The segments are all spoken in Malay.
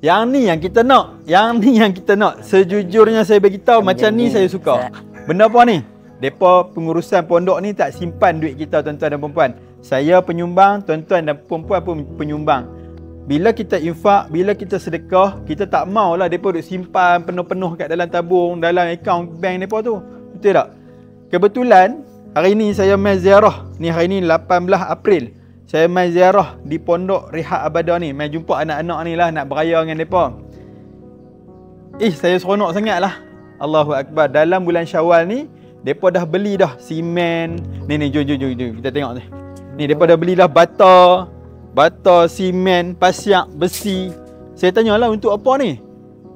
Yang ni yang kita nak. Yang ni yang kita nak. Sejujurnya saya beritahu macam ni saya suka. Benda apa ni? Depa pengurusan pondok ni tak simpan duit kita tuan-tuan dan puan-puan. Saya penyumbang, tuan-tuan dan puan-puan pun penyumbang. Bila kita infak, bila kita sedekah, kita tak maulah depa duk simpan penuh-penuh kat dalam tabung, dalam akaun bank depa tu. Betul tak? Kebetulan hari ni saya mai ziarah. Ni hari ni 18 April. Saya mai ziarah di Pondok Rehat Abada ni. Mai jumpa anak-anak ni lah, nak beraya dengan depa. Saya seronok sangat lah. Allahu Akbar. Dalam bulan Syawal ni, depa dah beli dah simen. Ni jom kita tengok ni. Ni depa dah beli dah bata, simen, pasiak, besi. Saya tanyalah untuk apa ni?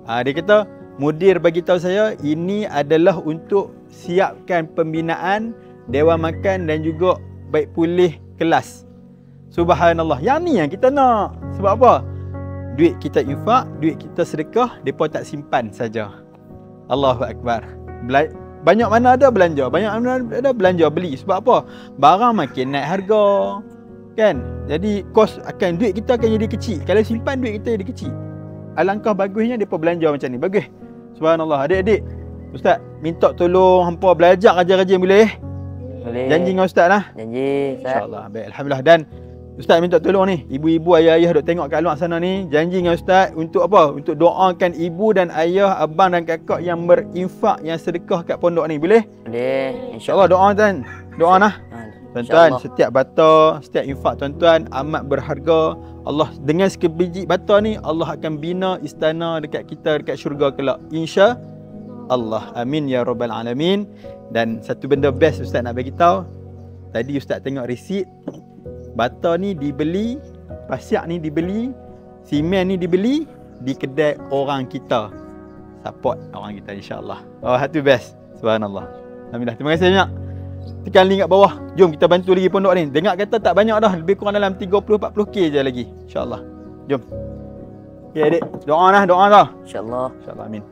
Dia kata, mudir bagi tahu saya ini adalah untuk siapkan pembinaan Dewan Makan dan juga baik pulih kelas. Subhanallah. Yang ni yang kita nak. Sebab apa? Duit kita infak, duit kita sedekah, depa tak simpan saja. Allahu Akbar. Banyak mana ada belanja, banyak mana ada belanja beli. Sebab apa? Barang makin naik harga. Kan? Jadi kos akan duit kita akan jadi kecil. Kalau simpan duit kita jadi kecil. Alangkah bagusnya depa belanja macam ni. Bagus. Subhanallah. Adik-adik, Ustaz minta tolong hampa belajar rajin-rajin boleh? Boleh. Janji dengan Ustaz lah. Janji, Ustaz. InsyaAllah. Baik, alhamdulillah. Dan Ustaz minta tolong ni, ibu-ibu, ayah-ayah duk tengok kat luar sana ni, janji dengan Ustaz untuk apa? Untuk doakan ibu dan ayah, abang dan kakak yang berinfak, yang sedekah kat pondok ni. Boleh? Boleh. InsyaAllah doa tuan. Doa nah. Tuan-tuan, InsyaAllah. setiap bata, setiap infak tuan-tuan amat berharga. Allah dengan sekebiji bata ni, Allah akan bina istana dekat kita dekat syurga kelak. InsyaAllah. Amin ya rabbal alamin. Dan satu benda best Ustaz nak bagi tahu. Tadi Ustaz tengok resit. Bata ni dibeli, pasiak ni dibeli, simen ni dibeli di kedai orang kita. Support orang kita insya-Allah. Oh, itu best. Subhanallah. Alhamdulillah. Terima kasih banyak. Tekan link kat bawah. Jom kita bantu lagi pondok ni. Dengar kata tak banyak dah, lebih kurang dalam 30-40k je lagi. Insya-Allah. Jom. Okey adik, doa dah. InsyaAllah. Insya-Allah amin.